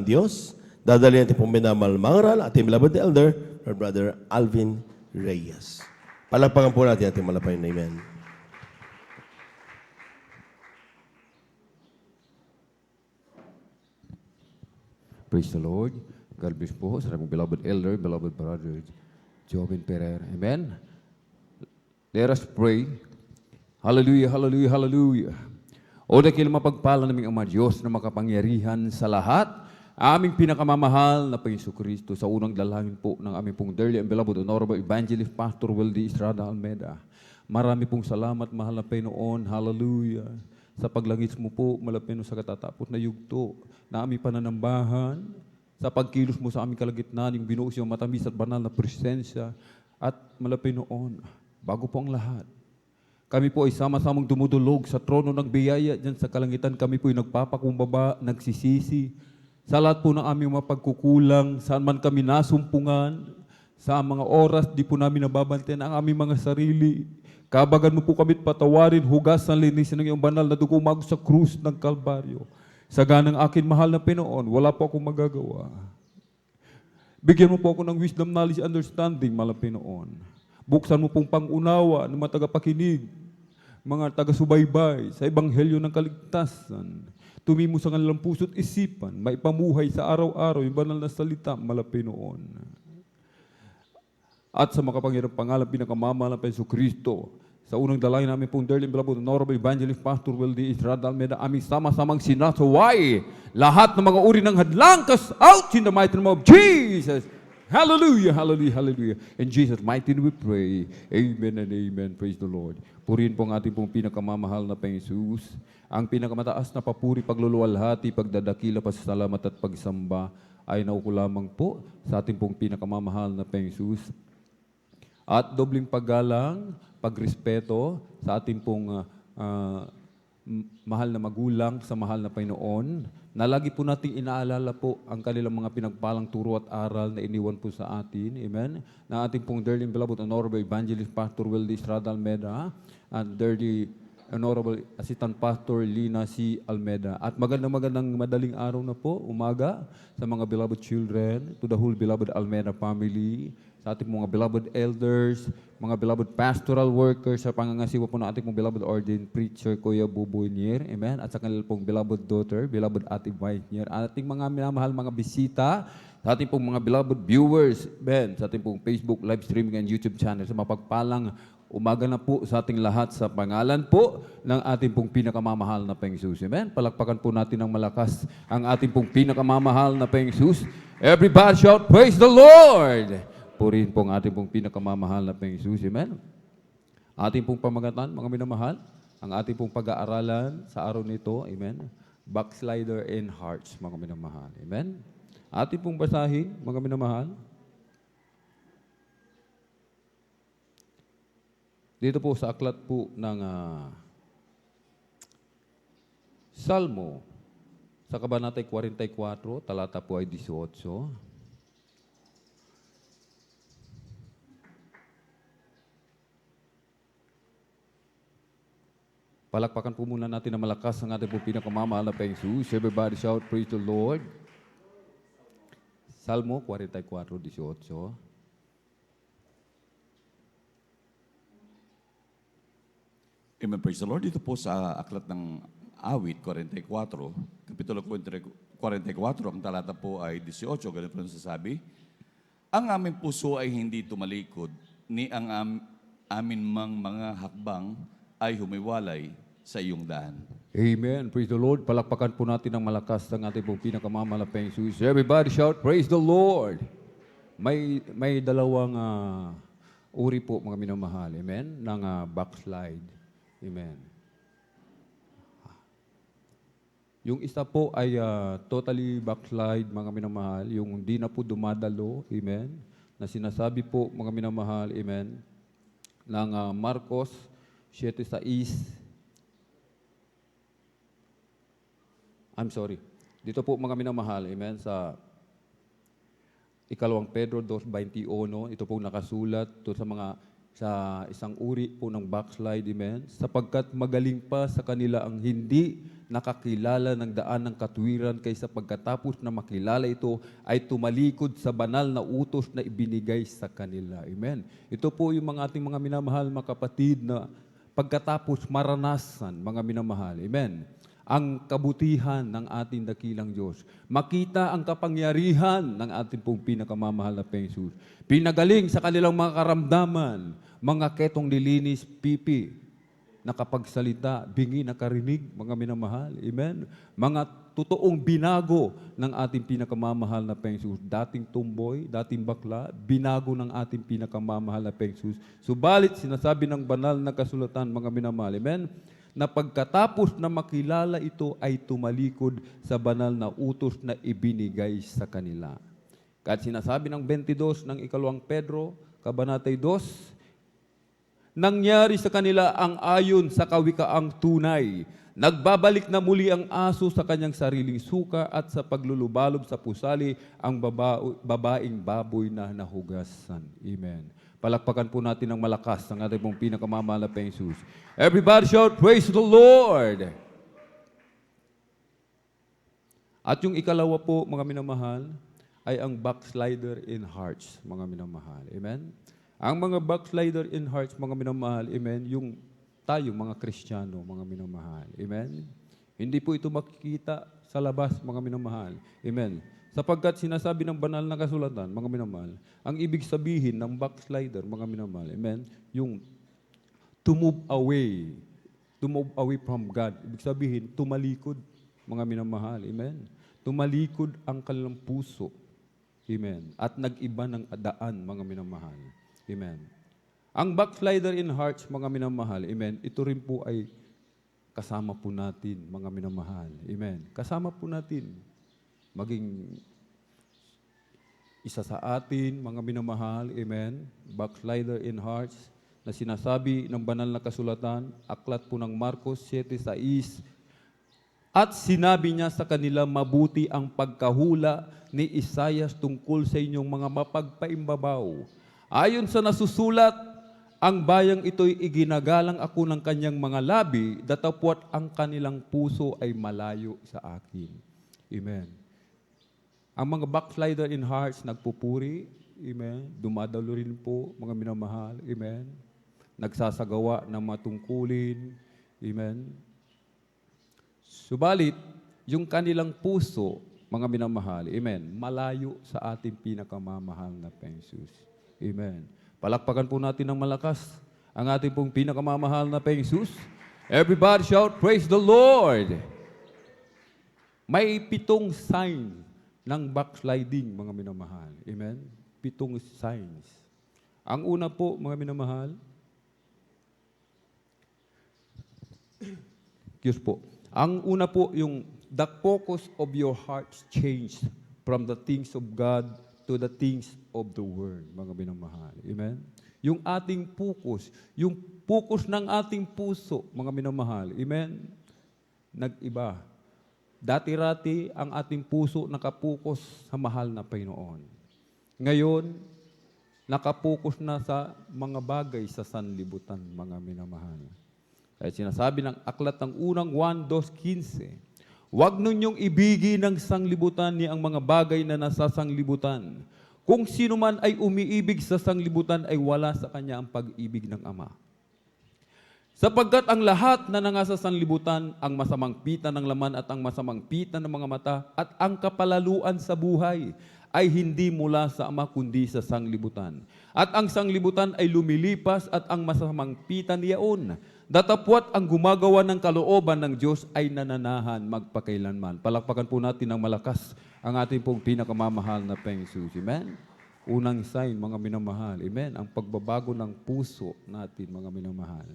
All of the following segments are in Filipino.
Diyos. Dadali natin pong minamahal mangaral, ating beloved elder, our brother Alvin Reyes. Palakpakan po natin ating malapayan. Amen. Praise the Lord. God bless po sa aming beloved elder, beloved brother, Jovin Pereira. Amen. Let us pray. Hallelujah, hallelujah, hallelujah. O dakil mapagpala naming Ama Diyos na makapangyarihan sa lahat, aming pinakamamahal na Panginoon Kristo, sa unang dalangin po ng aming pong dearly and beloved Honorable Evangelist Pastor Weldy Estrada Almeda. Marami pong salamat, mahal na Panginoon. Hallelujah. Sa paglangis mo po, malapino sa katatapos na yugto, na aming pananambahan, sa pagkilos mo sa aming kalagitnaan, yung binuos yung matamis at banal na presensya, at malapinoon, bago po ang lahat. Kami po ay sama-samang dumudulog sa trono ng biyaya dyan sa kalangitan. Kami po ay nagpapakumbaba, nagsisisi, sa lahat po ng aming mapagkukulang, saan man kami nasumpungan, sa mga oras, di po namin nababantayan ang aming mga sarili. Kabagan mo po kami patawarin, hugasan, linisin ng iyong banal na dugo umago sa krus ng Kalbaryo. Sa ganang akin mahal na Pinoon, wala po akong magagawa. Bigyan mo po ako ng wisdom, knowledge, understanding, mahal na Pinoon. Buksan mo pong pangunawa ng mga tagapakinig, mga taga-subaybay sa ebanghelyo ng kaligtasan. Tumimo sa kanilang puso't isipan, maipamuhay sa araw-araw yung banal na salita, mahal na Pinoon. At sa makapangyarang pangalan, pinakamamahal ng Panginoon Kristo, sa unang dalangin namin pong dearly beloved Honorable Evangelist Pastor Weldy Estrada Almeda, aming sama-samang sinasaway lahat ng mga uri ng hadlang, cast out in the mighty name of Jesus. Hallelujah, hallelujah, hallelujah. In Jesus' mighty name we pray. Amen and amen. Praise the Lord. Purihin po ang ating pong pinakamamahal na Panginoon Jesus, ang pinakamataas na papuri, pagluluwalhati, pagdadakila, pasasalamat at pagsamba ay nauko lamang po sa ating pong pinakamamahal na Panginoon Jesus. At dobling paggalang, pagrespeto sa ating pong mahal na magulang, sa mahal na Panginoon, na lagi po nating inaalala po ang kanilang mga pinagpalang turo at aral na iniwan po sa atin. Amen. Na ating pong dearly beloved Honorable Evangelist Pastor Weldy Estrada Almeda and dearly Honorable Assistant Pastor Lina C. Almeda. At magandang madaling araw na po, umaga, sa mga beloved children, to the whole beloved Almeda family, sa ating mga beloved elders, mga beloved pastoral workers, sa pangangasiwa po ng ating mga beloved ordained preacher, Kuya Buboy Nier, amen, at sa kanilang pong beloved daughter, beloved Ate White Nier, at ating mga minamahal mga bisita, sa ating pong mga beloved viewers, amen, sa ating pong Facebook live streaming and YouTube channel, sa mapagpalang umaga na po sa ating lahat sa pangalan po ng ating pong pinakamamahal na Panginoon Jesus. Amen? Palakpakan po natin ng malakas ang ating pong pinakamamahal na Panginoon Jesus. Everybody shout, praise the Lord! Purihin po ang ating pong pinakamamahal na Panginoon Jesus. Amen? Ating pong pamagatan, mga minamahal, ang ating pong pag-aaralan sa araw nito, amen? Backslider in hearts, mga minamahal. Amen? Ating pong basahin, mga minamahal, dito po sa aklat po ng Salmo, sa kabanatay 44, talata po ay 18. Palakpakan po muna natin na malakas ang ating po pinakamamahal na Panginoon Jesus. Everybody shout, praise the Lord. Salmo 44, 18. Amen, praise the Lord. Dito po sa aklat ng Awit 44, Kapitulo 44, ang talata po ay 18, ganito po nasasabi, ang aming puso ay hindi tumalikod, ni ang amin mang mga hakbang ay humiwalay sa iyong daan. Amen. Praise the Lord. Palakpakan po natin ng malakas ang ating pong pinakamamahal na Panginoon Jesus. Everybody shout, praise the Lord. May dalawang uri po, mga minamahal, amen, ng backslide. Amen. Yung isa po ay totally backslide, mga minamahal, yung hindi na po dumadalo, amen, na sinasabi po, mga minamahal, amen, ng Marcos 7:6. I'm sorry. Dito po, mga minamahal, amen, sa Ikalawang Pedro 2:21, ito po nakasulat to sa isang uri po ng backslide, amen, sapagkat magaling pa sa kanila ang hindi nakakilala ng daan ng katwiran kaysa pagkatapos na makilala ito ay tumalikod sa banal na utos na ibinigay sa kanila. Amen. Ito po yung mga ating mga minamahal mga kapatid na pagkatapos maranasan, mga minamahal. Amen. Ang kabutihan ng ating dakilang Diyos. Makita ang kapangyarihan ng ating pong pinakamamahal na Panginoon. Pinagaling sa kanilang mga karamdaman, mga ketong lilinis, pipi, nakapagsalita, bingi, nakarinig, mga minamahal. Amen. Mga totoong binago ng ating pinakamamahal na Panginoon. Dating tumboy, dating bakla, binago ng ating pinakamamahal na Panginoon. Subalit, sinasabi ng banal na kasulatan, mga minamahal. Amen. Na pagkatapos na makilala ito ay tumalikod sa banal na utos na ibinigay sa kanila. Kahit sinasabi ng 22 ng ikalawang Pedro, Kabanatay 2, nangyari sa kanila ang ayon sa kawikaang tunay. Nagbabalik na muli ang aso sa kanyang sariling suka at sa paglulubalob sa pusali ang babaeng baboy na nahugasan. Amen. Palakpakan po natin ng malakas ang ating pong pinakamamahal na Panginoon. Everybody shout, praise the Lord! At yung ikalawa po, mga minamahal, ay ang backslider in hearts, mga minamahal. Amen? Ang mga backslider in hearts, mga minamahal, amen, yung tayo, mga Kristiyano, mga minamahal. Amen? Hindi po ito makikita sa labas, mga minamahal. Amen? Sapagkat sinasabi ng banal na kasulatan, mga minamahal, ang ibig sabihin ng backslider, mga minamahal, amen, yung to move away from God. Ibig sabihin, tumalikod, mga minamahal, amen? Tumalikod ang kanilang puso, amen? At nag-iba ng daan, mga minamahal. Amen. Ang backslider in hearts, mga minamahal, amen, ito rin po ay kasama po natin, mga minamahal. Amen. Kasama po natin. Maging isa sa atin, mga minamahal, amen, backslider in hearts, na sinasabi ng banal na kasulatan, aklat po ng Marcos 7:6, at sinabi niya sa kanila, mabuti ang pagkahula ni Isaias tungkol sa inyong mga mapagpaimbabaw. Ayon sa nasusulat, ang bayang ito'y iginagalang ako ng kanyang mga labi, datapwat ang kanilang puso ay malayo sa akin. Amen. Ang mga backslider in hearts, nagpupuri, amen, dumadalo rin po, mga minamahal, amen, nagsasagawa ng matungkulin, amen. Subalit, yung kanilang puso, mga minamahal, amen, malayo sa ating pinakamamahal na Panginoon. Amen. Palakpakan po natin ng malakas ang ating pong pinakamamahal na Panginoon. Everybody shout, praise the Lord! May 7 sign ng backsliding, mga minamahal. Amen? 7 signs. Ang una po, mga minamahal, excuse po. Ang una po, yung the focus of your heart changed from the things of God to the things of the world, mga minamahal. Amen? Yung ating focus, yung focus ng ating puso, mga minamahal. Amen? Nag-iba. Dati-rati, ang ating puso nakapokus sa mahal na Panginoon. Ngayon, nakapokus na sa mga bagay sa sanlibutan, mga minamahal. Kaya sinasabi ng aklat ng unang 1:2:15, huwag ninyong ibigin ng sanglibutan ni ang mga bagay na nasa sanglibutan. Kung sino man ay umiibig sa sanglibutan ay wala sa kanya ang pag-ibig ng Ama. Sapagkat ang lahat na nangasa sanlibutan, ang masamang pita ng laman at ang masamang pita ng mga mata at ang kapalaluan sa buhay ay hindi mula sa Ama kundi sa sanglibutan. At ang sanglibutan ay lumilipas at ang masamang pita niyaon. Datapwat ang gumagawa ng kalooban ng Diyos ay nananahan magpakailanman. Palakpakan po natin ng malakas ang ating pong pinakamamahal na Panginoon. Amen? Unang sign, mga minamahal. Amen? Ang pagbabago ng puso natin, mga minamahal.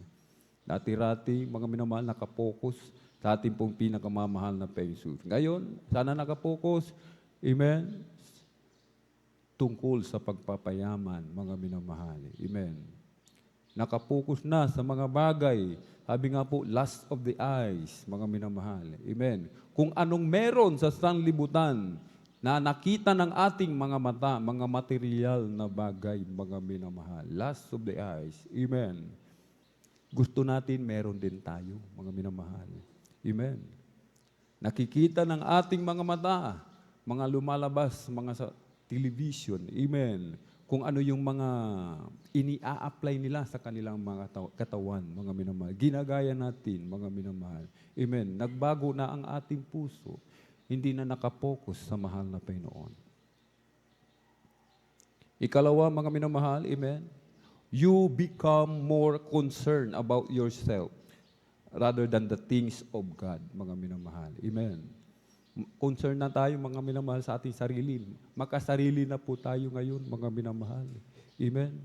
Dati-rati, mga minamahal, nakapokus sa ating pong pinakamamahal na Panginoon. Ngayon, sana nakapokus, amen, tungkol sa pagpapayaman, mga minamahal. Amen. Nakapokus na sa mga bagay. Sabi nga po, lust of the eyes, mga minamahal. Amen. Kung anong meron sa sanlibutan na nakita ng ating mga mata, mga material na bagay, mga minamahal. Lust of the eyes. Amen. Gusto natin, meron din tayo, mga minamahal. Amen. Nakikita ng ating mga mata, mga lumalabas, mga sa television, amen, kung ano yung mga ini-apply nila sa kanilang mga katawan, mga minamahal. Ginagaya natin, mga minamahal. Amen. Nagbago na ang ating puso. Hindi na nakapokus sa mahal na Panginoon. Ikalawa, mga minamahal, amen, you become more concerned about yourself rather than the things of God, mga minamahal. Amen. Concern na tayo, mga minamahal, sa ating sarili. Makasarili na po tayo ngayon, mga minamahal. Amen.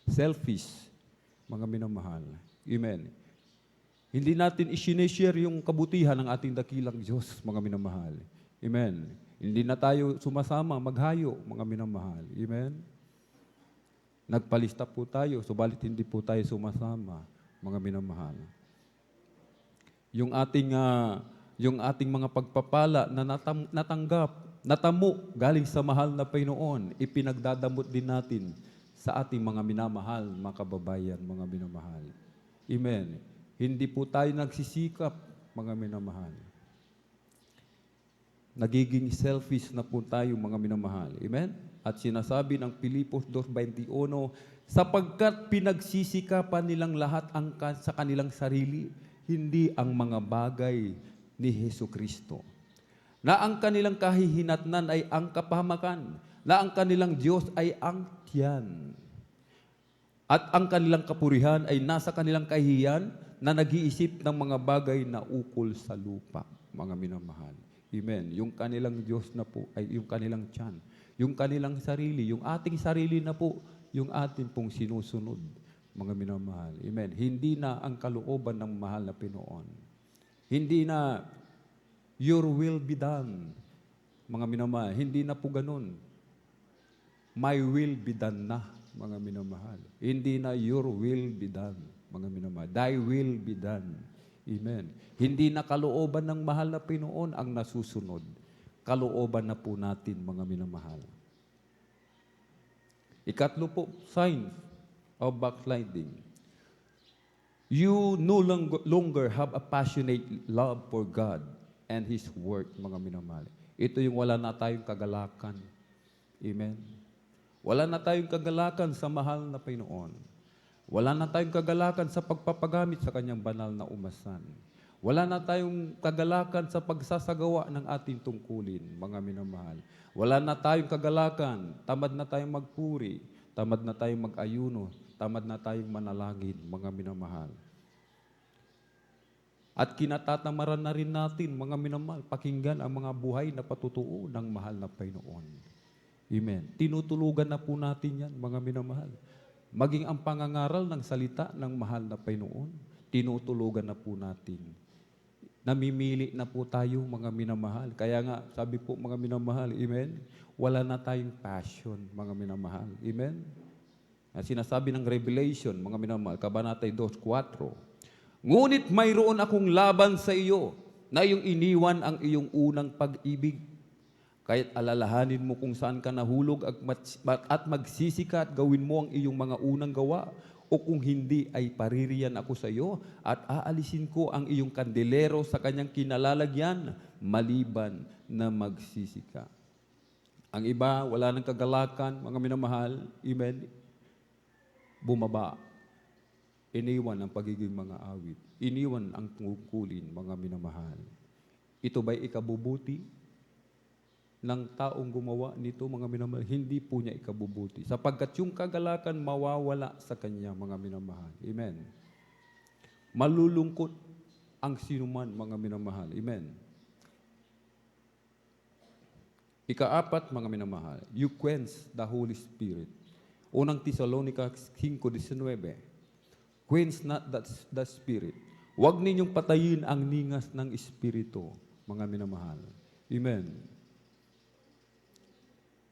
Selfish, mga minamahal. Amen. Hindi natin isineshare yung kabutihan ng ating dakilang Diyos, mga minamahal. Amen. Hindi na tayo sumasama, maghayo, mga minamahal. Amen. Nagpalista po tayo, subalit hindi po tayo sumasama, mga minamahal. Yung ating mga pagpapala na natanggap, natamo galing sa mahal na Panginoon, ipinagdadamot din natin sa ating mga minamahal, mga kababayan, mga minamahal. Amen. Hindi po tayo nagsisikap, mga minamahal. Nagiging selfish na po tayo, mga minamahal. Amen? At sinasabi ng Pilipos 2:21, sapagkat pinagsisikapan nilang lahat sa kanilang sarili, hindi ang mga bagay ni Jesucristo. Na ang kanilang kahihinatnan ay ang kapahamakan, na ang kanilang Diyos ay ang tiyan. At ang kanilang kapurihan ay nasa kanilang kahihiyan na nag-iisip ng mga bagay na ukol sa lupa, mga minamahal. Amen. Yung kanilang Diyos na po ay yung kanilang tiyan. Yung kanilang sarili, yung ating sarili na po, yung ating pong sinusunod, mga minamahal. Amen. Hindi na ang kalooban ng mahal na Panginoon. Hindi na your will be done, mga minamahal. Hindi na po ganun. My will be done na, mga minamahal. Hindi na your will be done, mga minamahal. Thy will be done. Amen. Hindi na kalooban ng mahal na Panginoon ang nasusunod. Kalooban na po natin, mga minamahal. Ikatlo po, signs of backsliding. You no longer have a passionate love for God and His Word, mga minamahal. Ito yung wala na tayong kagalakan. Amen. Wala na tayong kagalakan sa mahal na Panginoon. Wala na tayong kagalakan sa pagpapagamit sa Kanyang banal na umasan. Wala na tayong kagalakan sa pagsasagawa ng ating tungkulin, mga minamahal. Wala na tayong kagalakan, tamad na tayong magpuri, tamad na tayong mag-ayuno, tamad na tayong manalangin, mga minamahal. At kinatatamaran na rin natin, mga minamahal, pakinggan ang mga buhay na patutuo ng mahal na Panginoon. Amen. Tinutulugan na po natin yan, mga minamahal. Maging ang pangangaral ng salita ng mahal na Panginoon, tinutulugan na po natin. Namimili na po tayo, mga minamahal. Kaya nga, sabi po, mga minamahal, amen, wala na tayong passion, mga minamahal. Amen? At sinasabi ng Revelation, mga minamahal, Kabanata 2:4, ngunit mayroon akong laban sa iyo na iyong iniwan ang iyong unang pag-ibig. Kaya't alalahanin mo kung saan ka nahulog at magsisika at gawin mo ang iyong mga unang gawa. O kung hindi ay paririyan ako sa iyo at aalisin ko ang iyong kandelero sa kanyang kinalalagyan maliban na magsisika. Ang iba, wala ng kagalakan, mga minamahal, amen, bumaba. Iniwan ang pagiging mga awit. Iniwan ang tungkulin, mga minamahal. Ito ba'y ikabubuti ng taong gumawa nito, mga minamahal? Hindi po niya ikabubuti. Sapagkat yung kagalakan mawawala sa kanya, mga minamahal. Amen. Malulungkot ang sinuman, mga minamahal. Amen. Ikaapat, mga minamahal, you quench the Holy Spirit. Unang Tesalonica 5:19, quench not the Spirit. Huwag ninyong patayin ang ningas ng Espiritu, mga minamahal. Amen.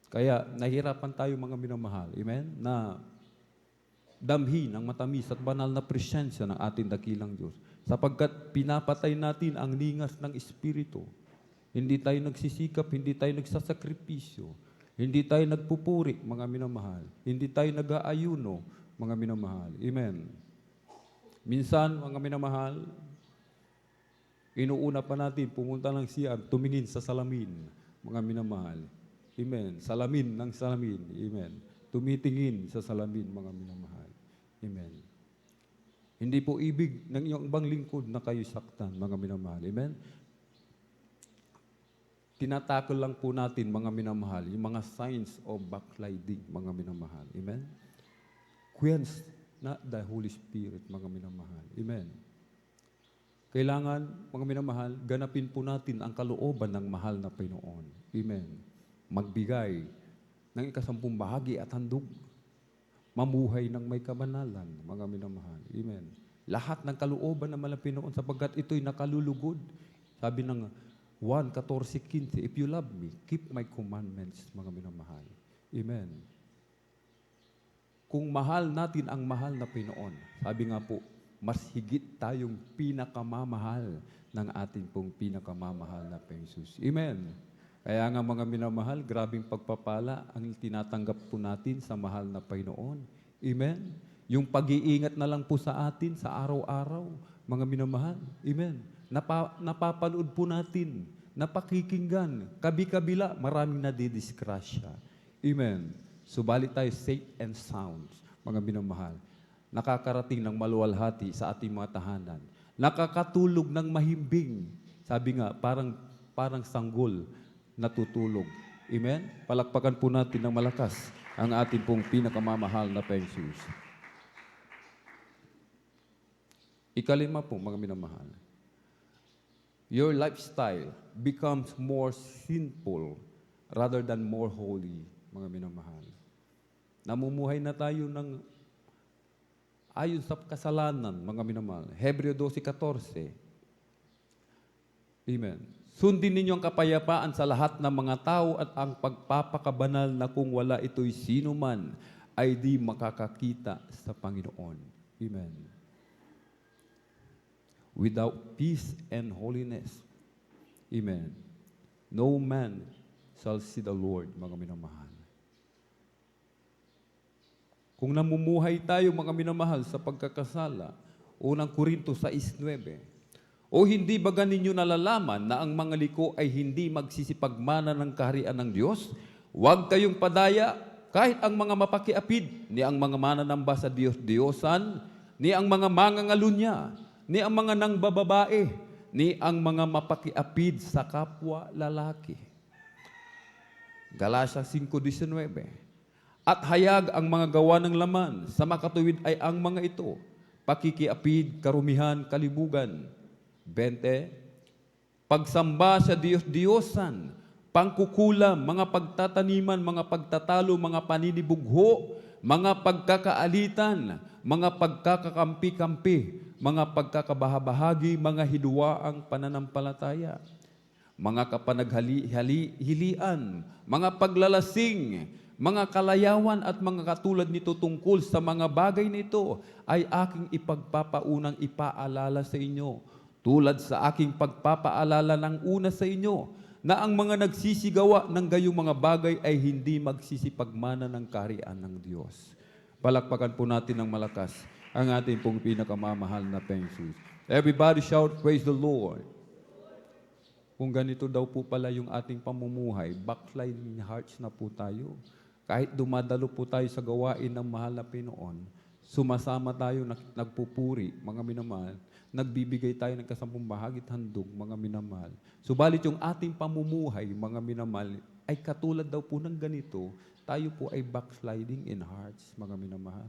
Kaya nahirapan tayo, mga minamahal, amen, na damhin ang matamis at banal na presensya ng ating dakilang Diyos. Sapagkat pinapatay natin ang ningas ng Espiritu. Hindi tayo nagsisikap, hindi tayo nagsasakripisyo, hindi tayo nagpupuri, mga minamahal. Hindi tayo nag-aayuno, mga minamahal. Amen. Minsan, mga minamahal, Inuuna pa natin, pumunta ng CR, tumingin sa salamin, mga minamahal. Amen. Salamin ng salamin. Amen. Tumitingin sa salamin, mga minamahal. Amen. Hindi po ibig ng iyong ibang lingkod na kayo saktan, mga minamahal. Amen. Tinatakol lang po natin, mga minamahal, yung mga signs of backsliding, mga minamahal. Amen. Quench na the Holy Spirit, mga minamahal. Amen. Kailangan, mga minamahal, ganapin po natin ang kalooban ng mahal na Panginoon. Amen. Magbigay ng ikasampung bahagi at handog. Mamuhay ng may kabanalan, mga minamahal. Amen. Lahat ng kalooban ng mahal na Panginoon sapagkat ito'y nakalulugod. Sabi ng 1:14-15, if you love me, keep my commandments, mga minamahal. Amen. Kung mahal natin ang mahal na Panginoon, sabi nga po, mas higit tayong pinakamamahal ng ating pong pinakamamahal na Jesus. Amen. Kaya nga mga minamahal, grabing pagpapala ang tinatanggap po natin sa mahal na Panginoon. Amen. Yung pag-iingat na lang po sa atin sa araw-araw, mga minamahal. Amen. Napapanood po natin, napakikinggan, kabi-kabila, maraming nadidiskrasya. Amen. Subalit tayo safe and sound, mga minamahal. Nakakarating ng maluwalhati sa ating mga tahanan. Nakakatulog ng mahimbing. Sabi nga, parang sanggol natutulog. Amen? Palakpakan po natin ng malakas ang ating pong pinakamamahal na Jesus. Ikalima po, mga minamahal. Your lifestyle becomes more sinful rather than more holy, mga minamahal. Namumuhay na tayo ng ayon sa kasalanan, mga minamahal. Hebreo 12:14. Amen. Sundin ninyo ang kapayapaan sa lahat ng mga tao at ang pagpapakabanal na kung wala ito'y sino man ay di makakakita sa Panginoon. Amen. Without peace and holiness, amen, no man shall see the Lord, mga minamahal. Kung namumuhay tayo, mga minamahal, sa pagkakasala, unang Korinto 6:9, o hindi ba ganinyo nalalaman na ang mga liko ay hindi magsisipagmana ng kaharian ng Diyos? Huwag kayong padaya, kahit ang mga mapakiapid, ni ang mga mananamba sa Diyos-Diyosan, ni ang mga mangangalunya, ni ang mga nangbababae, ni ang mga mapakiapid sa kapwa lalaki. Galatia 5:19. At hayag ang mga gawa ng laman, sa makatuwid ay ang mga ito, pakikiapid, karumihan, kalibugan. 20. Pagsamba sa Diyos-Diyosan, pangkukulam, mga pagtataniman, mga pagtatalo, mga paninibugho, mga pagkakaalitan, mga pagkakakampi-kampi, mga pagkakabahabahagi, mga hidwaang pananampalataya, mga kapanaghalian, mga paglalasing, mga kalayawan at mga katulad nito tungkol sa mga bagay nito ay aking ipagpapaunang ipaalala sa inyo, tulad sa aking pagpapaalala ng una sa inyo, na ang mga nagsisigawa ng gayong mga bagay ay hindi magsisipagmana ng kaharian ng Diyos. Palakpakan po natin ng malakas ang ating pong pinakamamahal na Jesus. Everybody shout, praise the Lord. Kung ganito daw po pala yung ating pamumuhay, backsliding hearts na po tayo. Kahit dumadalo po tayo sa gawain ng mahal na Panginoon, sumasama tayo, nagpupuri, mga minamahal, nagbibigay tayo ng kasampung bahagi at handog, mga minamahal. Subalit yung ating pamumuhay, mga minamahal, ay katulad daw po ng ganito, tayo po ay backsliding in hearts, mga minamahal.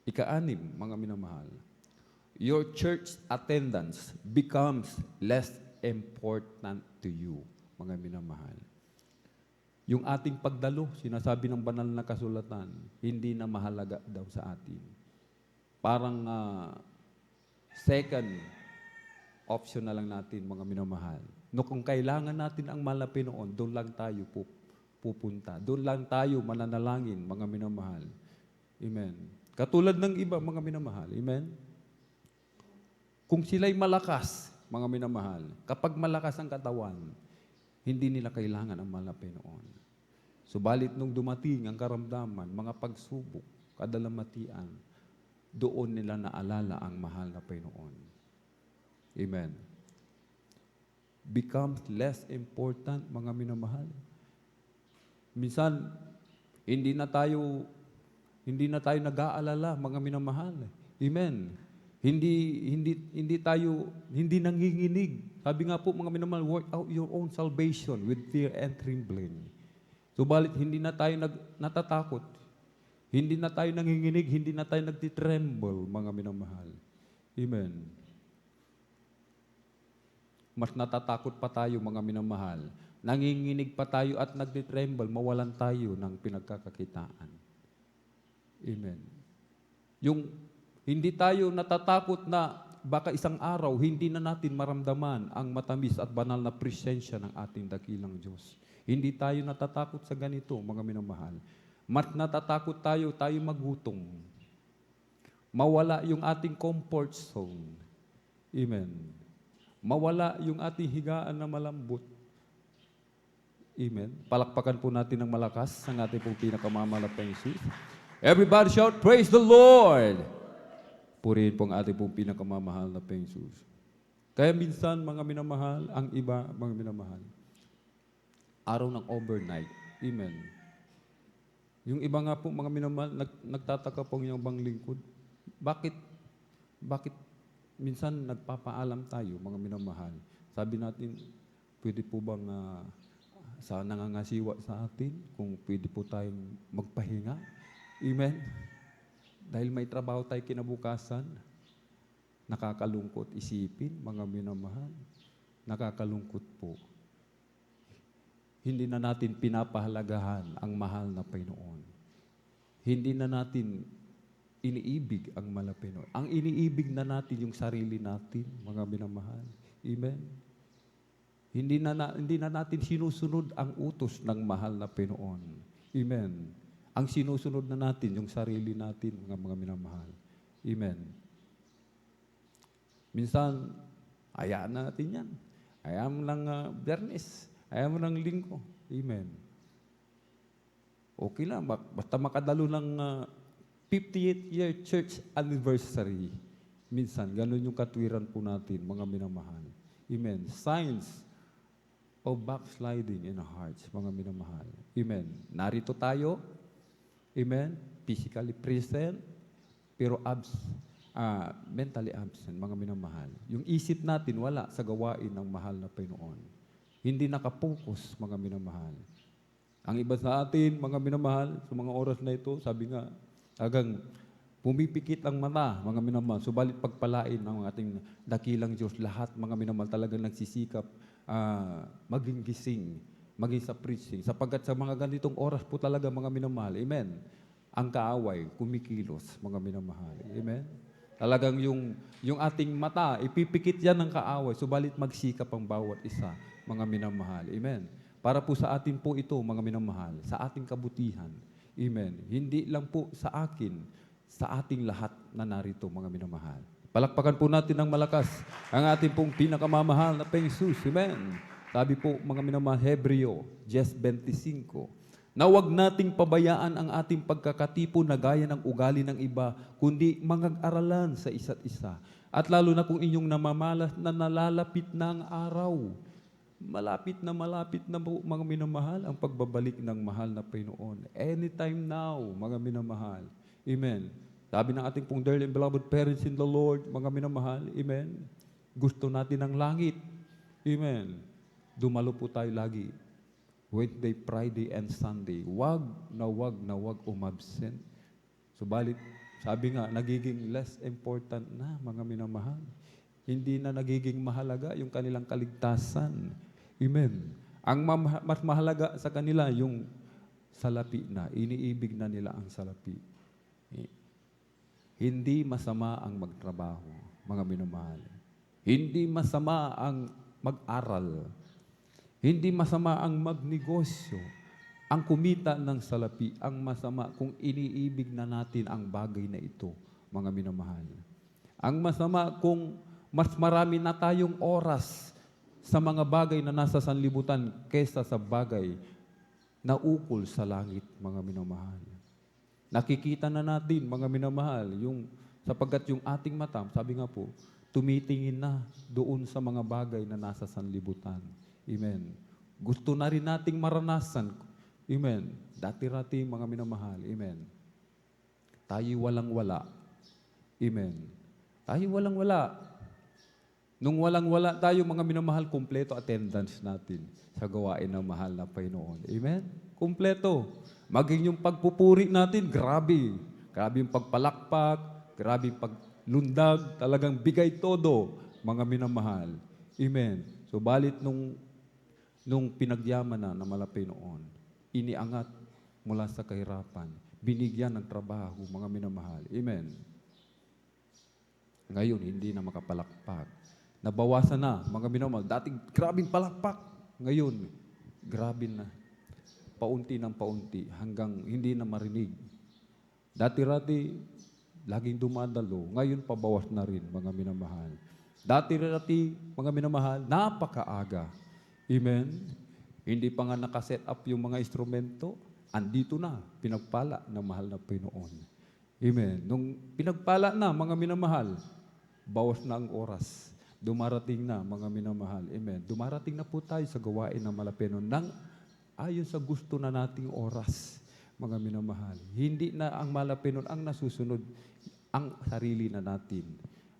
Ika-anim, mga minamahal, your church attendance becomes less important to you, mga minamahal. Yung ating pagdalo, sinasabi ng banal na kasulatan, hindi na mahalaga daw sa atin. Parang second option na lang natin, mga minamahal. No, kung kailangan natin ang mahal na Panginoon, doon lang tayo pupunta. Doon lang tayo mananalangin, mga minamahal. Amen. Katulad ng iba, mga minamahal. Amen. Kung sila'y malakas, mga minamahal, kapag malakas ang katawan, hindi nila kailangan ang mahal na Panginoon. Subalit nung dumating ang karamdaman, mga pagsubok, kadalamatian, doon nila naalala ang mahal na Panginoon. Amen. Becomes less important, mga minamahal. Minsan, hindi na tayo nag-aalala, mga minamahal. Amen. Hindi nanginginig. Sabi nga po, mga minamahal, work out your own salvation with fear and trembling. Subalit, hindi na tayo natatakot. Hindi na tayo nanginginig, hindi na tayo nagtitremble, mga minamahal. Amen. Mas natatakot pa tayo, mga minamahal. Nanginginig pa tayo at nagtitremble, mawalan tayo ng pinagkakakitaan. Amen. Yung hindi tayo natatakot na baka isang araw, hindi na natin maramdaman ang matamis at banal na presensya ng ating dakilang Diyos. Hindi tayo natatakot sa ganito, mga minamahal. Mas natatakot tayo magutom. Mawala yung ating comfort zone. Amen. Mawala yung ating higaan na malambot. Amen. Palakpakan po natin ng malakas ang ating pong pinakamamalapang Jesus. Everybody shout, praise the Lord! Purihin po ang ating pong pinakamamahal na Jesus. Kaya minsan, mga minamahal, ang iba, mga minamahal, araw ng overnight. Amen. Yung iba nga po, mga minamahal, nagtataka po yung bang lingkod. Bakit minsan nagpapaalam tayo, mga minamahal? Sabi natin, pwede po bang sa nangangasiwa sa atin, kung pwede po tayong magpahinga? Amen? Dahil may trabaho tayo kinabukasan, nakakalungkot isipin, mga minamahal. Nakakalungkot po. Hindi na natin pinapahalagahan ang mahal na Panginoon. Hindi na natin iniibig ang mahal na Panginoon. Ang iniibig na natin yung sarili natin, mga minamahal. Amen? Hindi na natin sinusunod ang utos ng mahal na Panginoon. Amen? Ang sinusunod na natin, yung sarili natin, mga minamahal. Amen? Minsan, hayaan natin yan. Hayaan mo lang Biyernes. Hayaan mo lang Linggo. Amen? Okay lang. Basta makadalo ng 50th year church anniversary. Minsan, ganun yung katwiran po natin, mga minamahal. Amen. Signs of backsliding in our hearts, mga minamahal. Amen. Narito tayo. Amen. Physically present, pero mentally absent, mga minamahal. Yung isip natin wala sa gawain ng mahal na Panginoon. Hindi nakapokus, mga minamahal. Ang iba sa atin, mga minamahal, sa mga oras na ito, sabi nga, agang pumipikit ang mata, mga minamahal. Subalit pagpalain ng ating dakilang Diyos, lahat, mga minamahal, talagang nagsisikap maging gising, maging sa preaching. Sapagkat sa mga ganitong oras po talaga, mga minamahal, amen, ang kaaway, kumikilos, mga minamahal. Amen? Talagang yung ating mata, ipipikit yan ng kaaway, subalit magsikap ang bawat isa, mga minamahal. Amen? Para po sa atin po ito, mga minamahal, sa ating kabutihan. Amen. Hindi lang po sa akin, sa ating lahat na narito, mga minamahal. Palakpakan po natin ng malakas ang ating pong pinakamamahal na Jesus. Amen. Sabi po, mga minamahal, Hebreo 10:25, na huwag nating pabayaan ang ating pagkakatipo na gaya ng ugali ng iba, kundi mag-aralan sa isa't isa. At lalo na kung inyong namamalas na nalalapit na ang araw. Malapit na po, mga minamahal, ang pagbabalik ng mahal na Panginoon. Anytime now, mga minamahal. Amen. Sabi ng ating pong dearly and beloved parents in the Lord, mga minamahal, amen. Gusto natin ng langit. Amen. Dumalo po tayo lagi. Wednesday, Friday, and Sunday. Wag na wag umabsent. Subalit, sabi nga, nagiging less important na, mga minamahal. Hindi na nagiging mahalaga yung kanilang kaligtasan. Amen. Ang mas mahalaga sa kanila yung salapi na. Iniibig na nila ang salapi. Hindi masama ang magtrabaho, mga minamahal. Hindi masama ang mag-aral. Hindi masama ang magnegosyo. Ang kumita ng salapi, ang masama kung iniibig na natin ang bagay na ito, mga minamahal. Ang masama kung mas marami na tayong oras sa mga bagay na nasa sanlibutan kaysa sa bagay na ukol sa langit, mga minamahal. Nakikita na natin, mga minamahal, yung Sapagkat yung ating mata, sabi nga po, tumitingin na doon sa mga bagay na nasa sanlibutan. Amen. Gusto na rin nating maranasan. Amen. Dati-rati mga minamahal. Amen. Tayo walang-wala. Amen. Tayo walang-wala. Nung walang-wala tayo mga minamahal, kumpleto attendance natin sa gawain ng mahal na Panginoon. Amen? Kumpleto. Maging yung pagpupuri natin, grabe. Grabe yung pagpalakpak, grabe yung paglundag, talagang bigay todo, mga minamahal. Amen. So, balit nung pinagyaman na malapay noon, iniangat mula sa kahirapan, binigyan ng trabaho, mga minamahal. Amen. Ngayon, hindi na makapalakpak. Nabawasan na, mga minamahal. Dating grabing palakpak. Ngayon, grabe na. Paunti ng paunti hanggang hindi na marinig. Dati-rati, laging dumadalo. Ngayon, pabawas na rin, mga minamahal. Dati-rati, mga minamahal, napakaaga. Amen? Hindi pa nga nakaset up yung mga instrumento. Andito na, pinagpala ng mahal na Panginoon. Amen? Nung pinagpala na, mga minamahal, bawas na ang oras. Dumarating na, mga minamahal. Amen. Dumarating na po tayo sa gawain ng Malapenon nang ayon sa gusto na nating oras, mga minamahal. Hindi na ang Malapenon ang nasusunod, ang sarili na natin.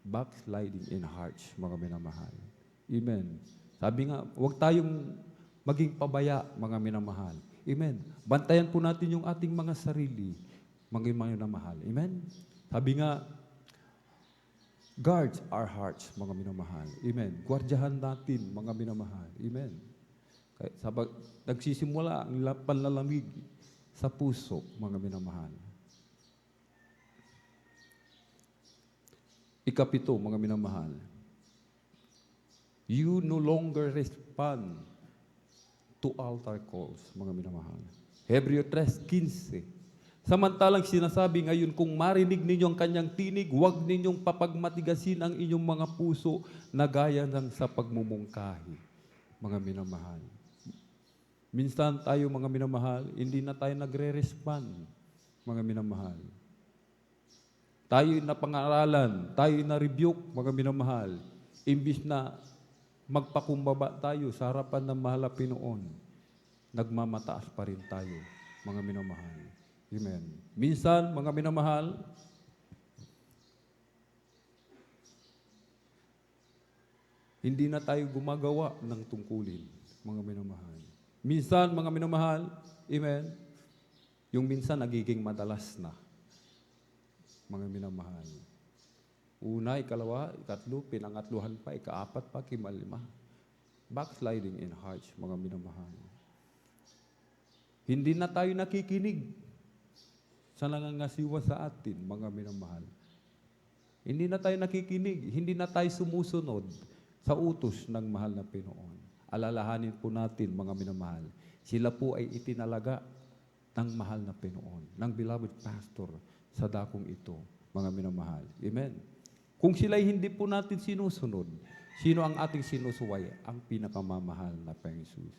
Backsliding in hearts, mga minamahal. Amen. Sabi nga, huwag tayong maging pabaya, mga minamahal. Amen. Bantayan po natin yung ating mga sarili, mga minamahal. Amen. Sabi nga, guards our hearts, mga minamahal. Amen. Gwardiyahan natin, mga minamahal. Amen. Sabag, nagsisimula ang panlalamig sa puso, mga minamahal. Ikapito, mga minamahal. You no longer respond to altar calls, mga minamahal. Hebreo 3:15. Samantalang sinasabi ngayon, kung marinig ninyo ang kanyang tinig, huwag ninyong papagmatigasin ang inyong mga puso na gaya ng sa pagmumungkahi. Mga minamahal. Minsan tayo, mga minamahal, hindi na tayo nagre-respond, mga minamahal. Tayo na pangaralan, tayo na rebuke, mga minamahal. Imbis na magpakumbaba tayo sa harapan ng mahal na Panginoon, nagmamataas pa rin tayo, mga minamahal. Amen. Minsan, mga minamahal, hindi na tayo gumagawa ng tungkulin, mga minamahal. Minsan, mga minamahal, amen, yung minsan nagiging madalas na, mga minamahal. Una, ikalawa, ikatlo, pinangatluhan pa, ikaapat pa, kimalima. Backsliding in hearts, mga minamahal. Hindi na tayo nakikinig sa nangangasiwa sa atin, mga minamahal. Hindi na tayo nakikinig, hindi na tayo sumusunod sa utos ng mahal na Panginoon. Alalahanin po natin, mga minamahal, sila po ay itinalaga ng mahal na Panginoon, ng beloved pastor sa dakong ito, mga minamahal. Amen. Kung sila ay hindi po natin sinusunod, sino ang ating sinusuway? Ang pinakamamahal na Panginoon.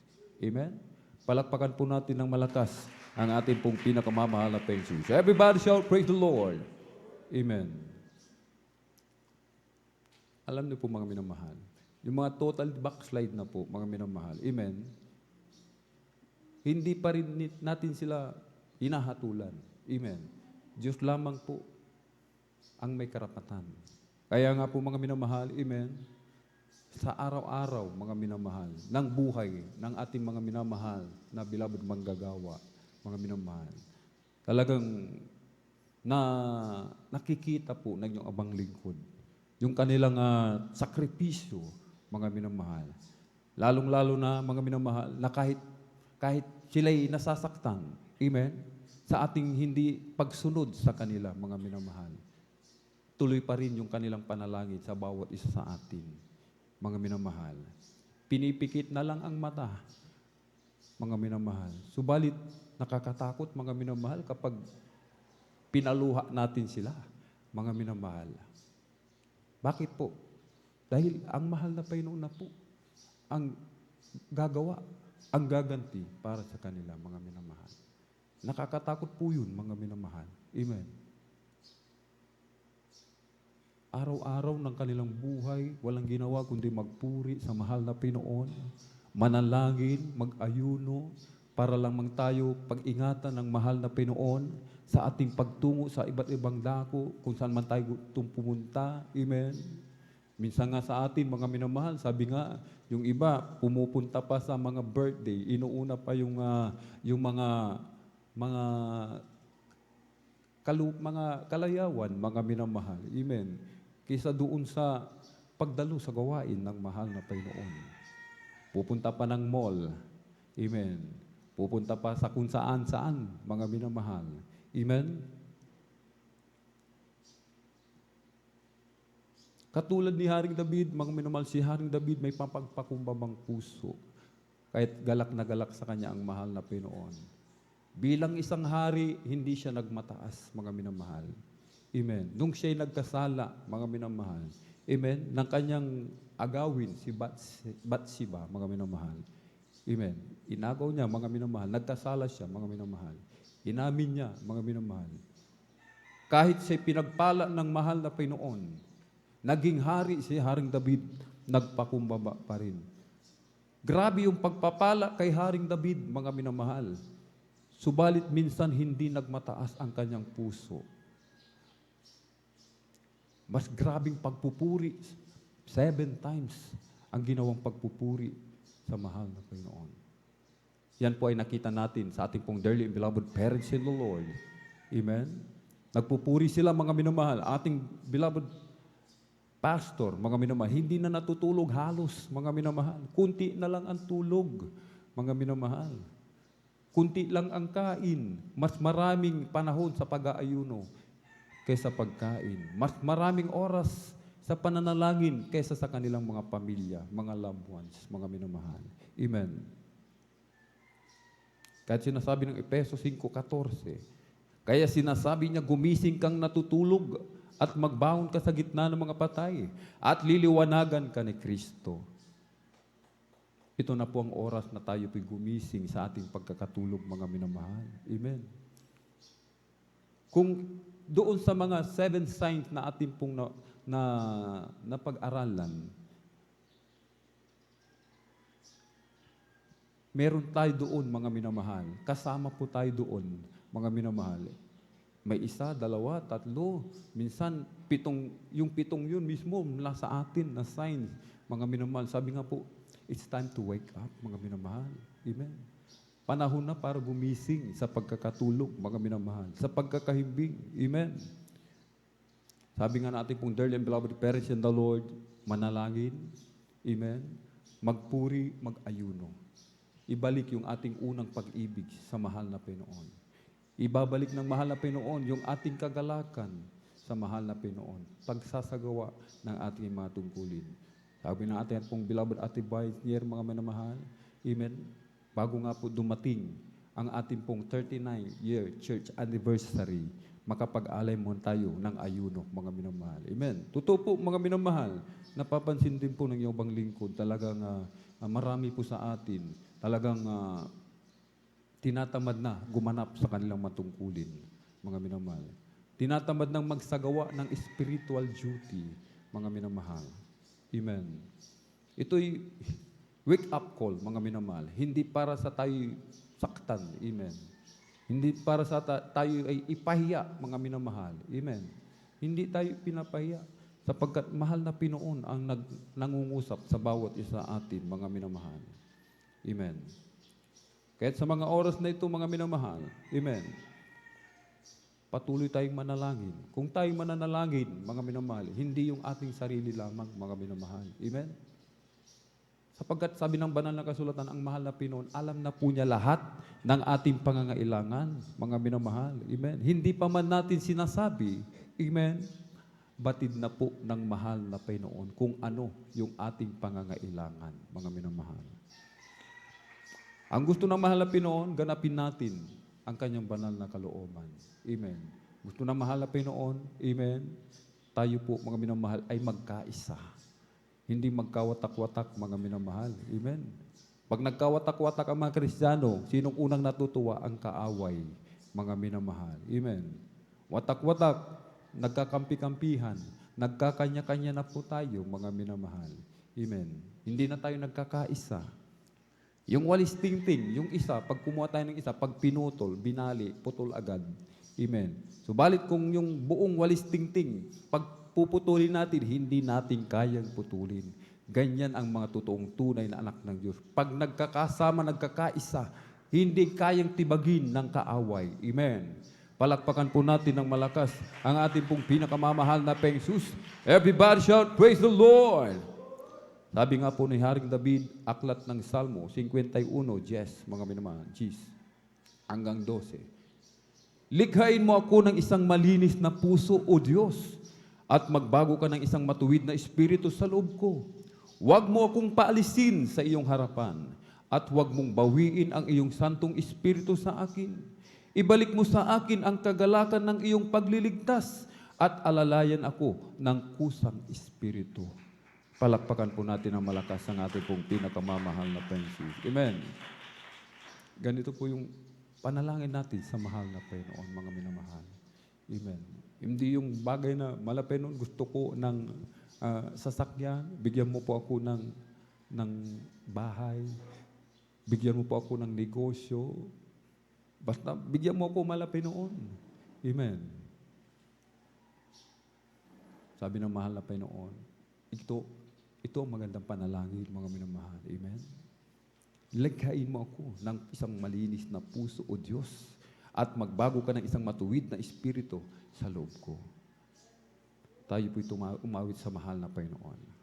Amen. Palakpakan po natin ng malakas ang ating pong pinakamamahal na Panginoon. Everybody shout, praise the Lord. Amen. Alam niyo po, mga minamahal, yung mga total backslide na po, mga minamahal, amen, hindi pa rin natin sila hinahatulan. Amen. Diyos lamang po ang may karapatan. Kaya nga po, mga minamahal, amen, sa araw-araw, mga minamahal, ng buhay ng ating mga minamahal na beloved manggagawa, mga minamahal, talagang nakikita po ng inyong abang lingkod yung kanilang sakripisyo, mga minamahal. Lalong-lalo na, mga minamahal, na kahit sila'y nasasaktan, amen, sa ating hindi pagsunod sa kanila, mga minamahal, tuloy pa rin yung kanilang panalangin sa bawat isa sa atin. Mga minamahal, pinipikit na lang ang mata, mga minamahal. Subalit, nakakatakot, mga minamahal, kapag pinaluha natin sila, mga minamahal. Bakit po? Dahil ang mahal na Panginoon na po ang gagawa, ang gaganti para sa kanila, mga minamahal. Nakakatakot po yun, mga minamahal. Amen. araw-araw ng kanilang buhay, walang ginawa kundi magpuri sa mahal na Pinoon, manalangin, mag-ayuno, para lamang tayo pag-ingatan ng mahal na Pinoon sa ating pagtungo sa iba't ibang dako, kung saan man tayo gustong pumunta. Amen. Minsan nga sa atin, mga minamahal, sabi nga, yung iba, pumupunta pa sa mga birthday, inuuna pa yung mga kalayawan, mga minamahal. Amen. Kaysa doon sa pagdalo sa gawain ng mahal na Panginoon. Pupunta pa ng mall. Amen. Pupunta pa sa kung saan-saan, mga minamahal. Amen. Katulad ni Haring David, mga minamahal, si Haring David may papagpakumbabang puso. Kahit galak na galak sa kanya ang mahal na Panginoon. Bilang isang hari, hindi siya nagmataas, mga minamahal. Amen. Nung siya'y nagkasala, mga minamahal. Amen. Ng kanyang agawin, si Bathsheba, mga minamahal. Amen. Inagaw niya, mga minamahal. Nagkasala siya, mga minamahal. Inamin niya, mga minamahal. Kahit siya'y pinagpala ng mahal na Panginoon, naging hari si Haring David, nagpakumbaba pa rin. Grabe yung pagpapala kay Haring David, mga minamahal. Subalit minsan hindi nagmataas ang kanyang puso. Mas grabing pagpupuri, 7 times ang ginawang pagpupuri sa mahal na Panginoon. Yan po ay nakita natin sa ating pong dearly and beloved parents in the Lord. Amen? Nagpupuri sila, mga minamahal. Ating beloved pastor, mga minamahal, hindi na natutulog halos, mga minamahal. Kunti na lang ang tulog, mga minamahal. Kunti lang ang kain. Mas maraming panahon sa pag-aayuno kaysa pagkain. Mas maraming oras sa pananalangin kaysa sa kanilang mga pamilya, mga loved ones, mga minamahal. Amen. Kahit sinasabi ng Efeso 5:14, kaya sinasabi niya, gumising kang natutulog at magbangon ka sa gitna ng mga patay at liliwanagan ka ni Kristo. Ito na po ang oras na tayo po'y gumising sa ating pagkakatulog, mga minamahal. Amen. Kung doon sa mga 7 signs na ating pong na pag-aralan, meron tayo doon, mga minamahal. Kasama po tayo doon, mga minamahal. May 1, 2, 3, minsan 7, yung 7 yun mismo mula sa atin na signs, mga minamahal. Sabi nga po, it's time to wake up, mga minamahal. Amen. Panahon na para gumising sa pagkakatulog, mga minamahal. Sa pagkakahimbing. Amen. Sabi nga natin pong dearly and beloved parents in the Lord, manalangin. Amen. Magpuri, mag-ayuno. Ibalik yung ating unang pag-ibig sa mahal na Panginoon. Ibabalik ng mahal na Panginoon yung ating kagalakan sa mahal na Panginoon. Pagsasagawa ng ating mga tungkulin. Sabi na atin pong beloved Ate Vice, mga minamahal. Amen. Bago nga po dumating ang ating pong 39-year church anniversary, makapag-alay mo tayo ng ayuno, mga minamahal. Amen. Totoo po, mga minamahal, napapansin din po ng iyong bang lingkod, talagang marami po sa atin, talagang tinatamad na gumanap sa kanilang matungkulin, mga minamahal. Tinatamad nang magsagawa ng spiritual duty, mga minamahal. Amen. Ito'y wake-up call, mga minamahal. Hindi para sa tayo saktan. Amen. Hindi para sa tayo ay ipahiya, mga minamahal. Amen. Hindi tayo pinapahiya sapagkat mahal na Pinoon ang nangungusap sa bawat isa atin, mga minamahal. Amen. Kahit sa mga oras na ito, mga minamahal. Amen. Patuloy tayong manalangin. Kung tayo mananalangin, mga minamahal, hindi yung ating sarili lamang, mga minamahal. Amen. Sapagkat sabi ng banal na kasulatan, ang mahal na Pinoon, alam na po niya lahat ng ating pangangailangan, mga minamahal. Amen. Hindi pa man natin sinasabi, amen, batid na po ng mahal na Pinoon kung ano yung ating pangangailangan, mga minamahal. Ang gusto ng mahal na Pinoon, ganapin natin ang kanyang banal na kalooban. Amen. Gusto ng mahal na Pinoon, amen, tayo po, mga minamahal, ay magkaisa. Hindi magkawatak-watak, mga minamahal. Amen. Pag nagkawatak-watak ang mga Kristiyano, sinong unang natutuwa? Ang kaaway, mga minamahal. Amen. Watak-watak, nagkakampi-kampihan, Nagkakanya-kanya na po tayo, mga minamahal. Amen. Hindi na tayo nagkakaisa. Yung walis tingting, yung isa, pag kumuha tayo ng isa, pag pinutol, binali, putol agad. Amen. Subalit kung yung buong walis tingting, pag puputulin natin, hindi natin kayang putulin. Ganyan ang mga totoong tunay na anak ng Diyos. Pag nagkakasama, nagkakaisa, hindi kayang tibagin ng kaaway. Amen. Palakpakan po natin ng malakas ang ating pong pinakamamahal na Peng Jesus. Everybody shout, praise the Lord! Sabi nga po ni Haring David, aklat ng Salmo 51, mga minamahal, hanggang 12. Likhain mo ako ng isang malinis na puso, O Diyos, at magbago ka ng isang matuwid na espiritu sa loob ko. Huwag mo akong paalisin sa iyong harapan, at huwag mong bawiin ang iyong santong espiritu sa akin. Ibalik mo sa akin ang kagalakan ng iyong pagliligtas, at alalayan ako ng kusang espiritu. Palakpakan po natin ang malakas ang ating pong pinakamamahal na Panginoon. Amen. Ganito po yung panalangin natin sa mahal na Panginoon, mga minamahal. Amen. Hindi yung bagay na malapit noon, gusto ko ng sasakyan, bigyan mo po ako ng bahay, bigyan mo po ako ng negosyo, basta bigyan mo ako malapit noon. Amen. Sabi ng mahal na Panginoon, ito ang magandang panalangin, mga minamahal. Amen? Likhain mo ako ng isang malinis na puso, O Diyos, at magbago ka ng isang matuwid na espiritu sa loob ko. Tayo po'y umawit sa mahal na Panginoon.